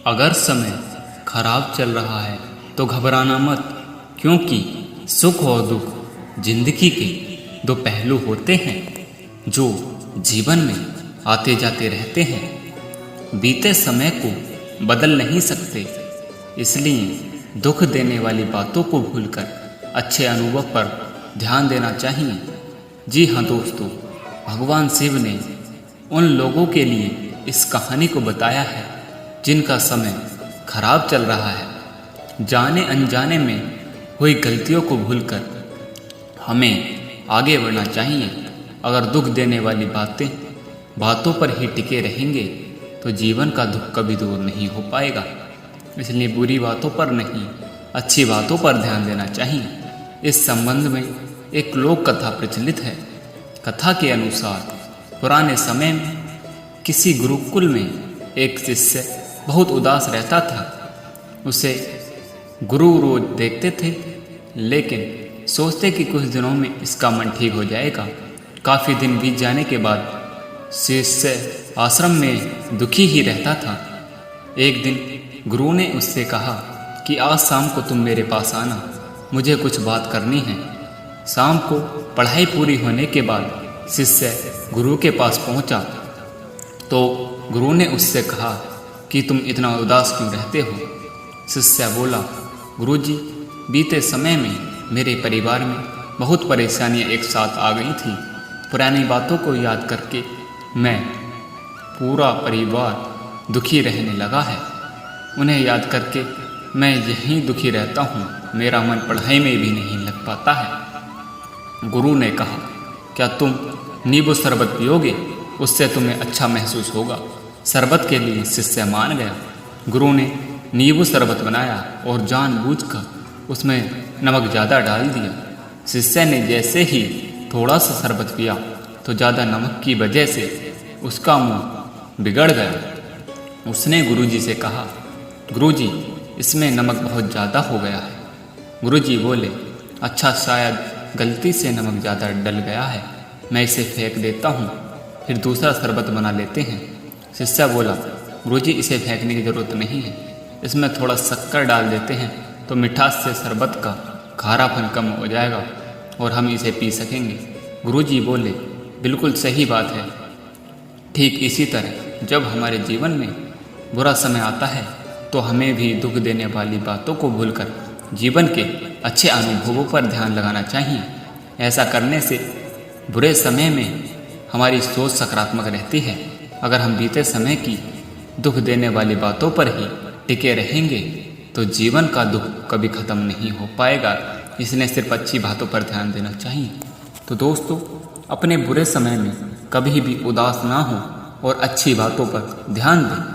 अगर समय खराब चल रहा है तो घबराना मत, क्योंकि सुख और दुख जिंदगी के दो पहलू होते हैं जो जीवन में आते जाते रहते हैं। बीते समय को बदल नहीं सकते, इसलिए दुख देने वाली बातों को भूलकर अच्छे अनुभव पर ध्यान देना चाहिए। जी हाँ दोस्तों, भगवान शिव ने उन लोगों के लिए इस कहानी को बताया है जिनका समय खराब चल रहा है। जाने अनजाने में हुई गलतियों को भूलकर हमें आगे बढ़ना चाहिए। अगर दुख देने वाली बातों पर ही टिके रहेंगे तो जीवन का दुख कभी दूर नहीं हो पाएगा। इसलिए बुरी बातों पर नहीं, अच्छी बातों पर ध्यान देना चाहिए। इस संबंध में एक लोक कथा प्रचलित है। कथा के अनुसार पुराने समय में किसी गुरुकुल में एक शिष्य बहुत उदास रहता था। उसे गुरु रोज देखते थे, लेकिन सोचते कि कुछ दिनों में इसका मन ठीक हो जाएगा। काफ़ी दिन बीत जाने के बाद शिष्य आश्रम में दुखी ही रहता था। एक दिन गुरु ने उससे कहा कि आज शाम को तुम मेरे पास आना, मुझे कुछ बात करनी है। शाम को पढ़ाई पूरी होने के बाद शिष्य गुरु के पास पहुंचा तो गुरु ने उससे कहा कि तुम इतना उदास क्यों रहते हो। शिष्य बोला, गुरुजी, बीते समय में मेरे परिवार में बहुत परेशानियां एक साथ आ गई थी। पुरानी बातों को याद करके मैं पूरा परिवार दुखी रहने लगा है। उन्हें याद करके मैं यहीं दुखी रहता हूँ, मेरा मन पढ़ाई में भी नहीं लग पाता है। गुरु ने कहा, क्या तुम नींबू शरबत पियोगे? उससे तुम्हें अच्छा महसूस होगा। शरबत के लिए शिष्य मान गया। गुरु ने नींबू शरबत बनाया और जानबूझकर उसमें नमक ज़्यादा डाल दिया। शिष्य ने जैसे ही थोड़ा सा शरबत पिया तो ज़्यादा नमक की वजह से उसका मुंह बिगड़ गया। उसने गुरुजी से कहा, गुरुजी, इसमें नमक बहुत ज़्यादा हो गया है। गुरुजी बोले, अच्छा, शायद गलती से नमक ज़्यादा डल गया है, मैं इसे फेंक देता हूँ, फिर दूसरा शरबत बना लेते हैं। शिष्य बोला, गुरुजी, इसे फेंकने की ज़रूरत नहीं है, इसमें थोड़ा शक्कर डाल देते हैं तो मिठास से शरबत का खारापन कम हो जाएगा और हम इसे पी सकेंगे। गुरुजी बोले, बिल्कुल सही बात है। ठीक इसी तरह जब हमारे जीवन में बुरा समय आता है तो हमें भी दुख देने वाली बातों को भूलकर जीवन के अच्छे अनुभवों पर ध्यान लगाना चाहिए। ऐसा करने से बुरे समय में हमारी सोच सकारात्मक रहती है। अगर हम बीते समय की दुख देने वाली बातों पर ही टिके रहेंगे तो जीवन का दुख कभी ख़त्म नहीं हो पाएगा। इसलिए सिर्फ अच्छी बातों पर ध्यान देना चाहिए। तो दोस्तों, अपने बुरे समय में कभी भी उदास ना हो और अच्छी बातों पर ध्यान दें।